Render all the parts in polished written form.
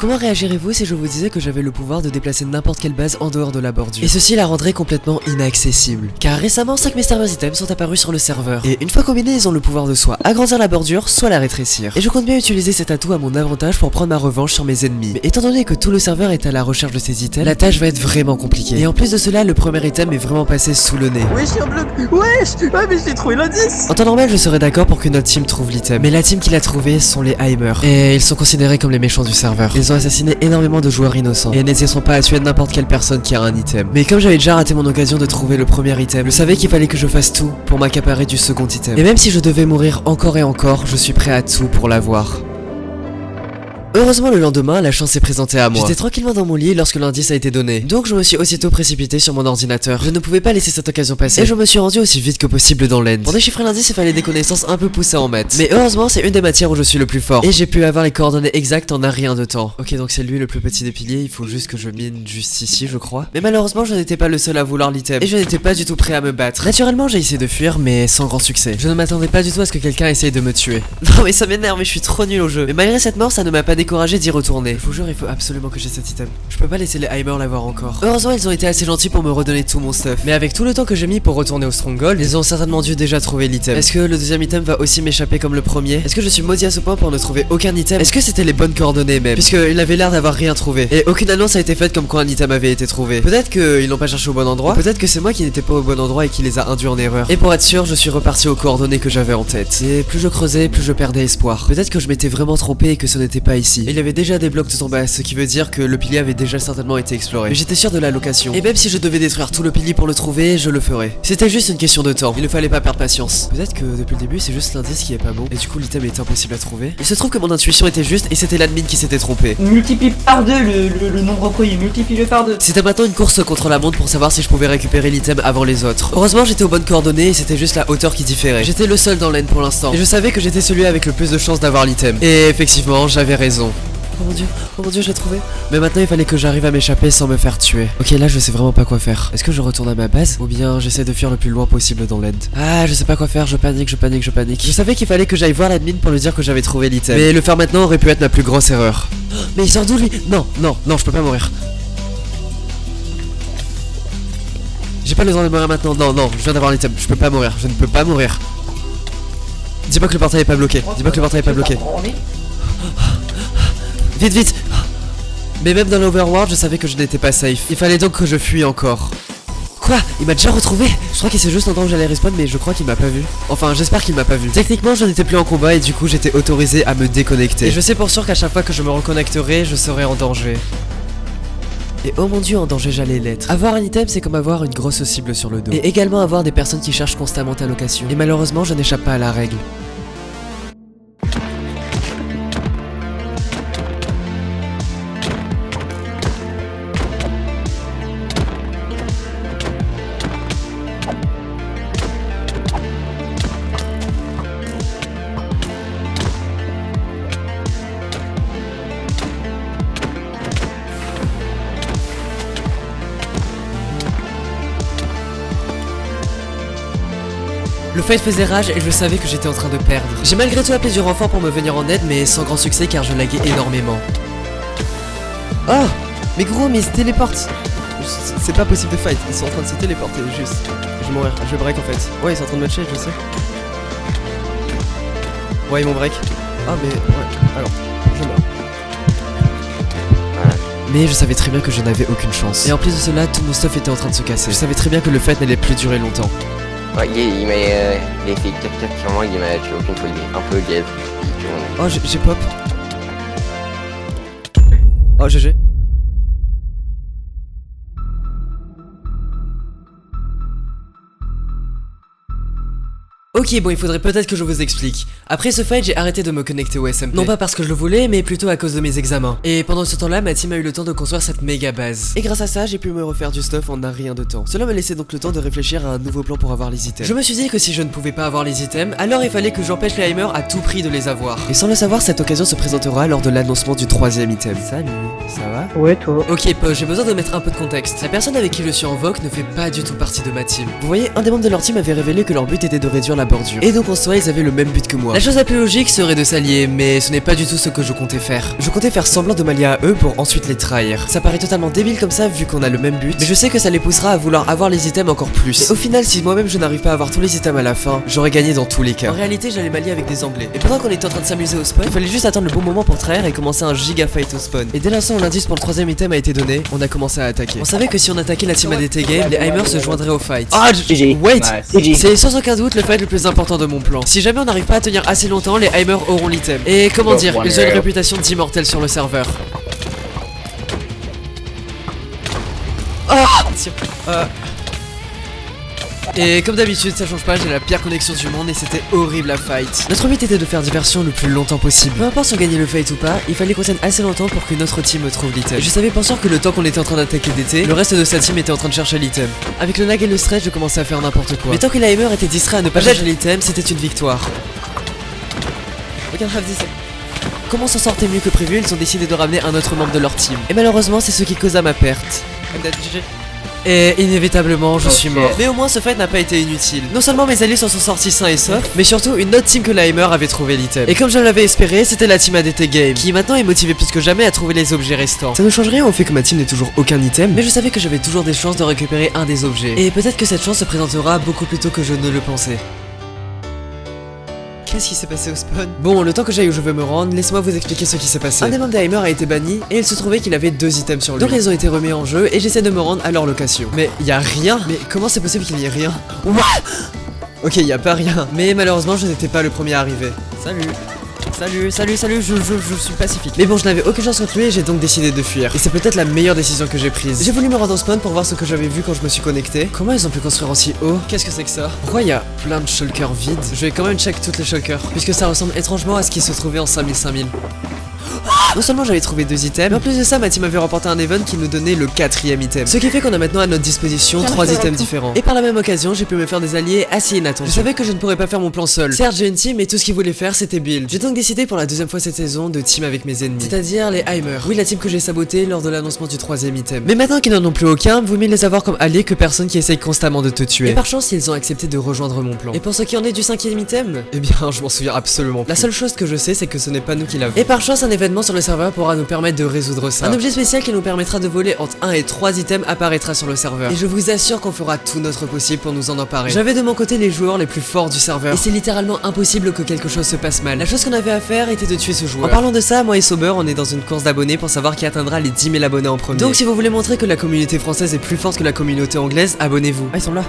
Comment réagirez-vous si je vous disais que j'avais le pouvoir de déplacer n'importe quelle base en dehors de la bordure? Et ceci la rendrait complètement inaccessible. Car récemment, 5 mystérieux items sont apparus sur le serveur. Et une fois combinés, ils ont le pouvoir de soit agrandir la bordure, soit la rétrécir. Et je compte bien utiliser cet atout à mon avantage pour prendre ma revanche sur mes ennemis. Mais étant donné que tout le serveur est à la recherche de ces items, la tâche va être vraiment compliquée. Et en plus de cela, le premier item est vraiment passé sous le nez. Wesh, un bloc. Wesh. Ouais, mais j'ai trouvé l'indice. En temps normal, je serais d'accord pour que notre team trouve l'item. Mais la team qui l'a trouvé sont les Heimer. Et ils sont considérés comme les méchants du serveur. Ils ont assassiné énormément de joueurs innocents et n'hésiteront pas à tuer n'importe quelle personne qui a un item. Mais comme j'avais déjà raté mon occasion de trouver le premier item, je savais qu'il fallait que je fasse tout pour m'accaparer du second item. Et même si je devais mourir encore et encore, je suis prêt à tout pour l'avoir. Heureusement, le lendemain, la chance s'est présentée à moi. J'étais tranquillement dans mon lit lorsque l'indice a été donné. Donc je me suis aussitôt précipité sur mon ordinateur. Je ne pouvais pas laisser cette occasion passer. Et je me suis rendu aussi vite que possible dans l'end. Pour déchiffrer l'indice, il fallait des connaissances un peu poussées en maths. Mais heureusement, c'est une des matières où je suis le plus fort. Et j'ai pu avoir les coordonnées exactes en un rien de temps. Ok, donc c'est lui le plus petit des piliers. Il faut juste que je mine juste ici, je crois. Mais malheureusement, je n'étais pas le seul à vouloir l'item. Et je n'étais pas du tout prêt à me battre. Naturellement, j'ai essayé de fuir, mais sans grand succès. Je ne m'attendais pas du tout à ce que quelqu'un essaye de me tuer. Non mais ça m'énerve, mais je suis trop nul au jeu. Mais malgré cette mort, ça ne m'a pas découragé d'y retourner. Je vous jure, il faut absolument que j'ai cet item. Je peux pas laisser les Heimer l'avoir encore. Heureusement, ils ont été assez gentils pour me redonner tout mon stuff. Mais avec tout le temps que j'ai mis pour retourner au Stronghold, ils ont certainement dû déjà trouver l'item. Est-ce que le deuxième item va aussi m'échapper comme le premier? Est-ce que je suis maudit à ce point pour ne trouver aucun item? Est-ce que c'était les bonnes coordonnées même? Puisqu'il avait l'air d'avoir rien trouvé. Et aucune annonce a été faite comme quoi un item avait été trouvé. Peut-être qu'ils l'ont pas cherché au bon endroit. Peut-être que c'est moi qui n'étais pas au bon endroit et qui les a induits en erreur. Et pour être sûr, je suis reparti aux coordonnées que j'avais en tête. Et plus je creusais, plus je perdais espoir. Peut-être que je m'étais vraiment trompé et que ce n'était pas ici. Et il y avait déjà des blocs tout en bas, ce qui veut dire que le pilier avait déjà certainement été exploré. Mais j'étais sûr de la location. Et même si je devais détruire tout le pilier pour le trouver, je le ferais. C'était juste une question de temps. Il ne fallait pas perdre patience. Peut-être que depuis le début, c'est juste l'indice qui est pas bon. Et du coup, l'item est impossible à trouver. Il se trouve que mon intuition était juste et c'était l'admin qui s'était trompé. Multiplie par deux le nombre premier. Multiplie-le par deux. C'était maintenant une course contre la montre pour savoir si je pouvais récupérer l'item avant les autres. Heureusement, j'étais aux bonnes coordonnées et c'était juste la hauteur qui différait. J'étais le seul dans l'end pour l'instant. Et je savais que j'étais celui avec le plus de chances d'avoir l'item. Et effectivement, j'avais raison. Oh mon dieu, je l'ai trouvé. Mais maintenant il fallait que j'arrive à m'échapper sans me faire tuer. Ok, là je sais vraiment pas quoi faire. Est-ce que je retourne à ma base ou bien j'essaie de fuir le plus loin possible dans l'end? Ah, je sais pas quoi faire, je panique. Je savais qu'il fallait que j'aille voir l'admin pour lui dire que j'avais trouvé l'item. Mais le faire maintenant aurait pu être ma plus grosse erreur. Mais il sort d'où lui? Non, je peux pas mourir. J'ai pas le droit de mourir maintenant. Non, je viens d'avoir l'item. Je peux pas mourir, je ne peux pas mourir. Dis-moi que le portail est pas bloqué. Vite. Mais même dans l'overworld, je savais que je n'étais pas safe. Il fallait donc que je fuis encore. Quoi? Il m'a déjà retrouvé? Je crois qu'il sait juste l'endroit où j'allais respawn, mais je crois qu'il m'a pas vu. Enfin, j'espère qu'il m'a pas vu. Techniquement, je n'étais plus en combat et du coup, j'étais autorisé à me déconnecter. Et je sais pour sûr qu'à chaque fois que je me reconnecterai, je serai en danger. Et oh mon dieu, en danger j'allais l'être. Avoir un item, c'est comme avoir une grosse cible sur le dos. Et également avoir des personnes qui cherchent constamment ta location. Et malheureusement, je n'échappe pas à la règle. Le fight faisait rage et je savais que j'étais en train de perdre. J'ai malgré tout appelé du renfort pour me venir en aide, mais sans grand succès car je laguais énormément. Oh! Mais gros, mais ils se téléportent! C'est pas possible de fight, ils sont en train de se téléporter, juste. Je vais mourir, je vais break en fait. Ouais, ils sont en train de me tuer, je sais. Ouais, ils m'ont break. Ah, mais ouais, alors, je meurs. Mais je savais très bien que je n'avais aucune chance. Et en plus de cela, tout mon stuff était en train de se casser. Je savais très bien que le fight n'allait plus durer longtemps. Ouais, il m'a fait 4-4 sur moi, il m'a tué aucune fois, il est un peu gaze. Oh, j'ai pop. Oh, GG. Ok, bon, il faudrait peut-être que je vous explique. Après ce fight, j'ai arrêté de me connecter au SMP. Non pas parce que je le voulais, mais plutôt à cause de mes examens. Et pendant ce temps-là, ma team a eu le temps de construire cette méga base. Et grâce à ça, j'ai pu me refaire du stuff en un rien de temps. Cela me laissait donc le temps de réfléchir à un nouveau plan pour avoir les items. Je me suis dit que si je ne pouvais pas avoir les items, alors il fallait que j'empêche les Heimer à tout prix de les avoir. Et sans le savoir, cette occasion se présentera lors de l'annoncement du troisième item. Salut, ça va? Ouais, toi. Ok, j'ai besoin de mettre un peu de contexte. La personne avec qui je suis en vogue ne fait pas du tout partie de ma team. Vous voyez, un des membres de leur team avait révélé que leur but était de réduire la bordure. Et donc en soi ils avaient le même but que moi. La chose la plus logique serait de s'allier, mais ce n'est pas du tout ce que je comptais faire. Je comptais faire semblant de m'allier à eux pour ensuite les trahir. Ça paraît totalement débile comme ça vu qu'on a le même but, mais je sais que ça les poussera à vouloir avoir les items encore plus. Et au final, si moi-même je n'arrive pas à avoir tous les items à la fin, j'aurais gagné dans tous les cas. En réalité, j'allais m'allier avec des anglais. Et pendant qu'on était en train de s'amuser au spawn, il fallait juste attendre le bon moment pour trahir et commencer un giga fight au spawn. Et dès l'instant où l'indice pour le troisième item a été donné, on a commencé à attaquer. On savait que si on attaquait la team ADT Game, les Heimers se joindraient au fight. Ah, wait! C'est sans aucun doute le fight le plus important de mon plan. Si jamais on n'arrive pas à tenir assez longtemps, les Heimers auront l'item. Et comment dire, ils ont une réputation d'immortels sur le serveur. Et comme d'habitude, ça change pas, j'ai la pire connexion du monde et c'était horrible à fight. Notre but était de faire diversion le plus longtemps possible. Peu importe si on gagnait le fight ou pas, il fallait qu'on tienne assez longtemps pour que notre team trouve l'item. Je savais bien sûr que le temps qu'on était en train d'attaquer DT, le reste de sa team était en train de chercher l'item. Avec le lag et le stress, je commençais à faire n'importe quoi. Mais tant que l'Aimer était distrait à ne pas chercher l'item, c'était une victoire. Regarde, comment s'en sortait mieux que prévu, ils ont décidé de ramener un autre membre de leur team. Et malheureusement, c'est ce qui causa ma perte. Et inévitablement, je suis mort. Mais au moins, ce fight n'a pas été inutile. Non seulement mes alliés s'en sont sortis sains et saufs, mais surtout une autre team que l'Aimer avait trouvé l'item. Et comme je l'avais espéré, c'était la team ADT Game, qui maintenant est motivée plus que jamais à trouver les objets restants. Ça ne change rien au fait que ma team n'ait toujours aucun item, mais je savais que j'avais toujours des chances de récupérer un des objets. Et peut-être que cette chance se présentera beaucoup plus tôt que je ne le pensais. Qu'est-ce qui s'est passé au spawn? Bon, le temps que j'aille où je veux me rendre, laissez-moi vous expliquer ce qui s'est passé. Un des membres d'Aimer a été banni et il se trouvait qu'il avait 2 items sur lui. Donc ils ont été remis en jeu et j'essaie de me rendre à leur location. Mais y a rien. Mais comment c'est possible qu'il n'y ait rien? What? Ok, y a pas rien. Mais malheureusement, je n'étais pas le premier à arriver. Salut, je suis pacifique. Mais bon, je n'avais aucune chance contre lui et j'ai donc décidé de fuir. Et c'est peut-être la meilleure décision que j'ai prise. J'ai voulu me rendre au spawn pour voir ce que j'avais vu quand je me suis connecté. Comment ils ont pu construire aussi haut? Qu'est-ce que c'est que ça? Pourquoi il y a plein de shulkers vides? Je vais quand même check toutes les shulkers, puisque ça ressemble étrangement à ce qui se trouvait en 5000. Non seulement j'avais trouvé 2 items, mais en plus de ça, ma team avait remporté un event qui nous donnait le 4ème item. Ce qui fait qu'on a maintenant à notre disposition 3 items différents. Et par la même occasion, j'ai pu me faire des alliés assez inattendus. Je savais que je ne pourrais pas faire mon plan seul. Certes, j'ai une team, mais tout ce qu'ils voulaient faire, c'était build. J'ai donc décidé pour la 2ème fois cette saison de team avec mes ennemis, c'est-à-dire les Heimers. Oui, la team que j'ai sabotée lors de l'annoncement du 3ème item. Mais maintenant qu'ils n'en ont plus aucun, vaut mieux les avoir comme alliés que personne qui essaye constamment de te tuer. Et par chance, ils ont accepté de rejoindre mon plan. Et pour ce qui en est du 5ème item, eh bien, je m'en souviens absolument plus. La seule chose que je sais, c'est que ce n'est pas nous qui l'avons. Et par chance, un événement sur le serveur pourra nous permettre de résoudre ça. Un objet spécial qui nous permettra de voler entre 1 et 3 items apparaîtra sur le serveur. Et je vous assure qu'on fera tout notre possible pour nous en emparer. J'avais de mon côté les joueurs les plus forts du serveur. Et c'est littéralement impossible que quelque chose se passe mal. La chose qu'on avait à faire était de tuer ce joueur. En parlant de ça, moi et Sober, on est dans une course d'abonnés pour savoir qui atteindra les 10 000 abonnés en premier. Donc si vous voulez montrer que la communauté française est plus forte que la communauté anglaise, abonnez-vous. Ah, ils sont là.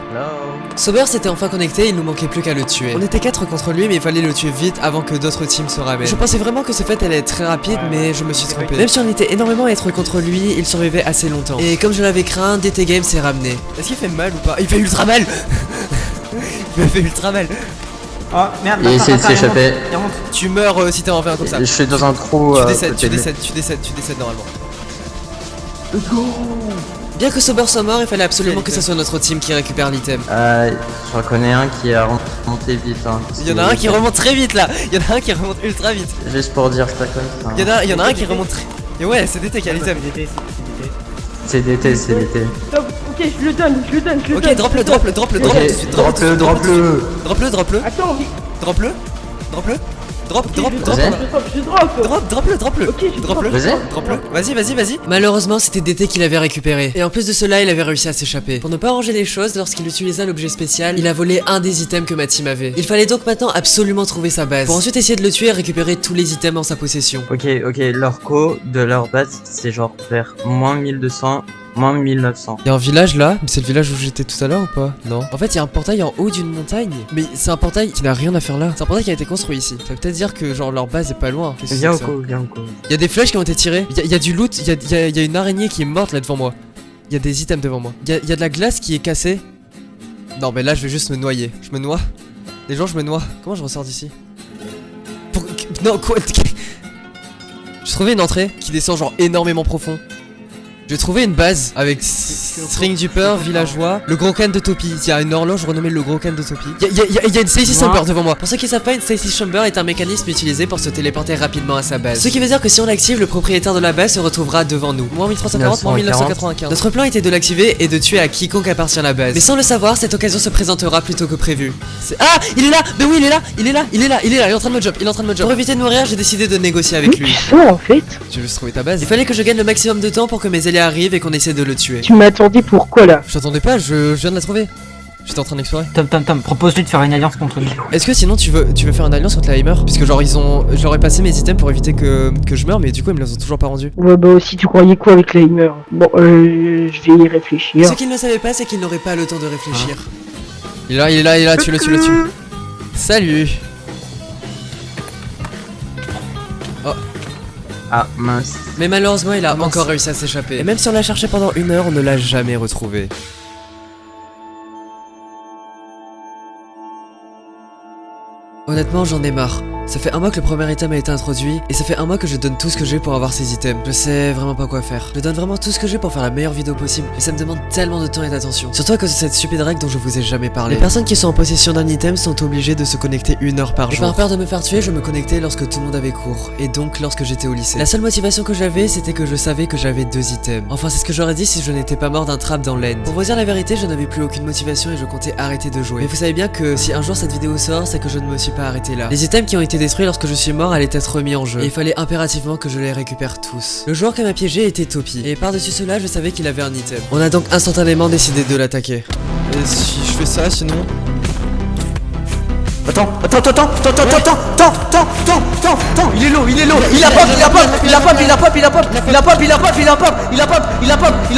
Sober s'était enfin connecté, il nous manquait plus qu'à le tuer. On était 4 contre lui, mais il fallait le tuer vite avant que d'autres teams se ramènent. Je pensais vraiment que ce fait allait être très rapide, mais je me suis trompé. Même si on était énormément à être contre lui, il survivait assez longtemps. Et comme je l'avais craint, DT Game s'est ramené. Est-ce qu'il fait mal ou pas? Il fait ultra mal. Il me fait ultra mal. Oh merde, il essaie de s'échapper. Tu meurs si t'es en fait comme ça. Je suis dans un trou. Tu décèdes normalement. Let's go. Bien que Sober soit mort, il fallait absolument que ce soit notre team qui récupère l'item. Je reconnais un qui a remonté vite. Hein, il y en a un qui remonte très vite là. Il y en a un qui remonte ultra vite. Juste pour dire ça comme ça. Il y en a un qui remonte très... Et ouais, c'est DT qui a l'item. C'est DT. Ok, je le donne. Ok, drop-le. Drop-le. Attends, Drop-le. Drop-le. Ok, je Drop-le. Vas-y. Malheureusement, c'était DT qui l'avait récupéré. Et en plus de cela, il avait réussi à s'échapper. Pour ne pas arranger les choses, lorsqu'il utilisa l'objet spécial, il a volé un des items que ma team avait. Il fallait donc maintenant absolument trouver sa base. Pour ensuite essayer de le tuer et récupérer tous les items en sa possession. Ok, leur co de leur base, c'est genre vers moins 1200. Moins 1900. Il y a un village là, mais c'est le village où j'étais tout à l'heure ou pas? Non. En fait, il y a un portail en haut d'une montagne. Mais c'est un portail qui n'a rien à faire là. C'est un portail qui a été construit ici. Ça veut peut-être dire que genre leur base est pas loin. Viens au co. Il y a des flèches qui ont été tirées. Il y a du loot. Il y a une araignée qui est morte là devant moi. Il y a des items devant moi. Il y a de la glace qui est cassée. Non, mais là, je vais juste me noyer. Je me noie. Les gens, je me noie. Comment je ressors d'ici? Non, quoi? J'ai trouvé une entrée qui descend genre énormément profond. J'ai trouvé une base avec string duper, villageois, le gros can de Topi. Il y a une horloge renommée le gros can de Topi. Il y a une Stacy Chamber devant moi. Pour ceux qui savent pas, une Stacy Chamber est un mécanisme utilisé pour se téléporter rapidement à sa base. Ce qui veut dire que si on l'active, le propriétaire de la base se retrouvera devant nous. Moins 1340, moins 1995. Notre plan était de l'activer et de tuer à quiconque appartient à la base. Mais sans le savoir, cette occasion se présentera plus tôt que prévu. Ah, il est là. Mais oui, il est là. Il est là. Il est en train de me job. Pour éviter de mourir, j'ai décidé de négocier avec lui. en fait. J'ai juste trouvé ta base. Il fallait que je gagne le maximum de temps pour que mes alliés arrivent et qu'on essaie de le tuer. Tu m'attendais pourquoi là? Je t'attendais pas, je viens de la trouver. J'étais en train d'explorer. Tom, propose-lui de faire une alliance contre lui. Est-ce que sinon tu veux faire une alliance contre la Heimer? Puisque genre j'aurais passé mes items pour éviter que je meure, mais du coup ils me les ont toujours pas rendus. Ouais bah aussi tu croyais quoi avec la Heimer? Bon je vais y réfléchir. Ce qu'il ne savait pas c'est qu'il n'aurait pas le temps de réfléchir. Il est là, tu le tues. Salut. Oh. Ah mince. Mais malheureusement il a encore réussi à s'échapper. Et même si on l'a cherché pendant 1 heure, on ne l'a jamais retrouvé. Honnêtement, j'en ai marre. Ça fait 1 mois que le premier item a été introduit, et ça fait 1 mois que je donne tout ce que j'ai pour avoir ces items. Je sais vraiment pas quoi faire. Je donne vraiment tout ce que j'ai pour faire la meilleure vidéo possible, et ça me demande tellement de temps et d'attention. Surtout à cause de cette stupide règle dont je vous ai jamais parlé. Les personnes qui sont en possession d'un item sont obligées de se connecter 1 heure par jour. Et par peur de me faire tuer, je me connectais lorsque tout le monde avait cours, et donc lorsque j'étais au lycée. La seule motivation que j'avais, c'était que je savais que j'avais 2 items. Enfin, c'est ce que j'aurais dit si je n'étais pas mort d'un trap dans l'end. Pour vous dire la vérité, je n'avais plus aucune motivation et je comptais arrêter de jouer. Mais vous savez bien que si un jour cette vidéo sort, c'est que je ne me suis pas arrêté là. Les items qui ont été détruits lorsque je suis mort allaient être remis en jeu. Et il fallait impérativement que je les récupère tous. Le joueur qui m'a piégé était Topi. Et par-dessus cela, je savais qu'il avait un item. On a donc instantanément décidé de l'attaquer. Et si je fais ça, sinon... Attends, il est low, il a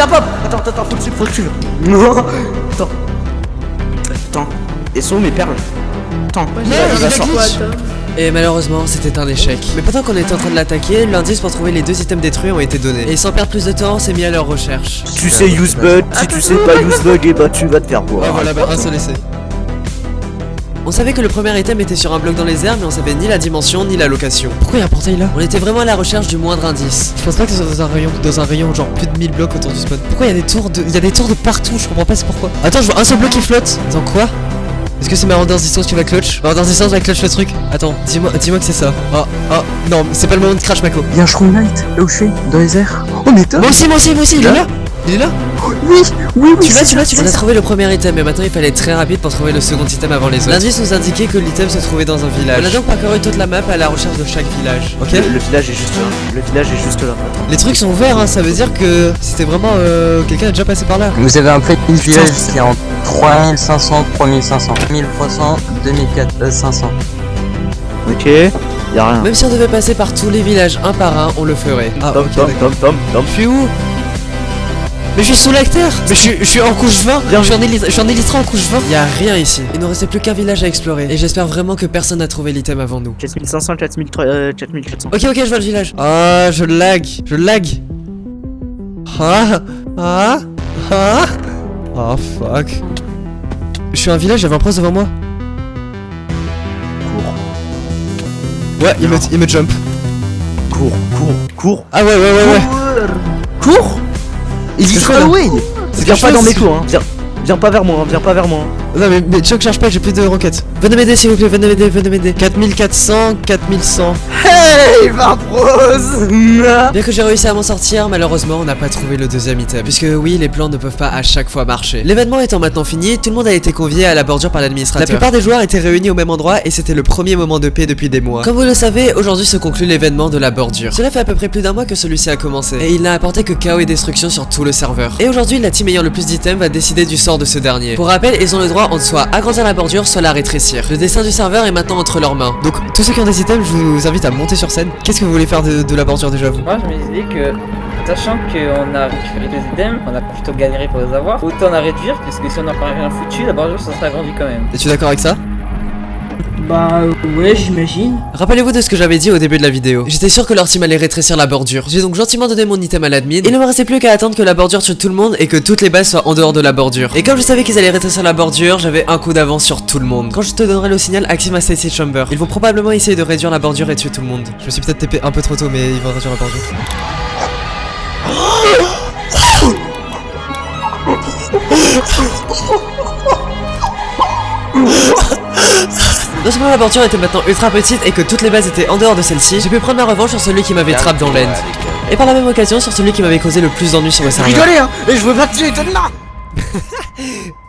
pop. Attends, faut le tuer. Attends, et sont mes perles. Attends, il va sortir. Et malheureusement, c'était un échec. Mais pendant qu'on était en train de l'attaquer, l'indice pour trouver les 2 items détruits ont été donnés. Et sans perdre plus de temps, on s'est mis à leur recherche. Tu sais use bug, si tu sais pas use bug, et bah tu vas te faire boire. Ouais, voilà, bah un seul essai. On savait que le premier item était sur un bloc dans les airs, mais on savait ni la dimension ni la location. Pourquoi il y a un portail là? On était vraiment à la recherche du moindre indice. Je pense pas que ce soit dans un rayon genre plus de 1000 blocs autour du spawn. Pourquoi il y a des tours de partout? Je comprends pas c'est pourquoi. Attends, je vois un seul bloc qui flotte. Attends quoi? Est-ce que c'est ma rendance distance qui va clutch? Ma rendance distance va clutch le truc. Attends, dis-moi que c'est ça. Oh, non, c'est pas le moment de crash Mako. Y'a un Shroom Knight, là où je suis, dans les airs. Oh mais Moi aussi, il est là. Il est là? Oui. Tu l'as. On a trouvé le premier item, mais maintenant il fallait être très rapide pour trouver le second item avant les autres. L'indice nous indiquait que l'item se trouvait dans un village. On a donc parcouru toute la map à la recherche de chaque village. Ok? Le village est juste là. Les trucs sont ouverts, hein, ça veut dire que c'était vraiment quelqu'un a déjà passé par là. Vous avez un play village qui est en 3500, 3500, 1300, 2400. Ok, y'a rien. Même si on devait passer par tous les villages un par un, on le ferait. Ah, Tom. Je suis où? Mais je suis sous la terre. Mais je suis en couche 20. Je suis en élytra en couche 20. Y'a rien ici. Il ne restait plus qu'un village à explorer. Et j'espère vraiment que personne n'a trouvé l'item avant nous. 4500, 4400. Ok, je vois le village. Ah, je lag. Oh fuck. Je suis un village, j'avais un prince devant moi. Ouais, il me jump. Cours. Ah ouais. Cours. Il dit away. Viens pas dans mes tours, hein. Viens pas vers moi, Non mais Chuck cherche pas, j'ai plus de roquettes. Venez m'aider s'il vous plaît, venez m'aider. 4400, 4100. Hey Vapros. Bien que j'ai réussi à m'en sortir, malheureusement on n'a pas trouvé le 2e item. Puisque oui, les plans ne peuvent pas à chaque fois marcher. L'événement étant maintenant fini, tout le monde a été convié à la bordure par l'administrateur. La plupart des joueurs étaient réunis au même endroit et c'était le premier moment de paix depuis des mois. Comme vous le savez, aujourd'hui se conclut l'événement de la bordure. Cela fait à peu près plus d'1 mois que celui-ci a commencé. Et il n'a apporté que chaos et destruction sur tout le serveur. Et aujourd'hui, la team ayant le plus d'items va décider du sort de ce dernier. Pour rappel, ils ont le droit entre soit agrandir la bordure, soit la rétrécir. Le destin du serveur est maintenant entre leurs mains. Donc tous ceux qui ont des items, je vous invite à monter sur scène. Qu'est-ce que vous voulez faire de la bordure déjà vous? Moi je me disais que, sachant qu'on a récupéré des items, on a plutôt galéré pour les avoir, autant en réduire, parce que si on n'a pas rien foutu, la bordure ça serait agrandie quand même. Es-tu d'accord avec ça? Bah ouais j'imagine. Rappelez-vous de ce que j'avais dit au début de la vidéo. J'étais sûr que leur team allait rétrécir la bordure. J'ai donc gentiment donné mon item à l'admin. Il ne me restait plus qu'à attendre que la bordure tue tout le monde et que toutes les bases soient en dehors de la bordure. Et comme je savais qu'ils allaient rétrécir la bordure, j'avais un coup d'avance sur tout le monde. Quand je te donnerai le signal, active ma Stacy Chamber. Ils vont probablement essayer de réduire la bordure et tuer tout le monde. Je me suis peut-être TP un peu trop tôt, mais ils vont réduire la bordure. Non seulement l'aventure était maintenant ultra petite et que toutes les bases étaient en dehors de celle-ci, j'ai pu prendre ma revanche sur celui qui m'avait trap dans l'end. Et par la même occasion sur celui qui m'avait causé le plus d'ennuis sur le serveur. Rigolez hein. Et je veux pas que tu étonnes là.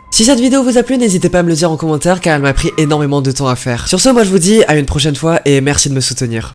Si cette vidéo vous a plu, n'hésitez pas à me le dire en commentaire car elle m'a pris énormément de temps à faire. Sur ce, moi je vous dis à une prochaine fois et merci de me soutenir.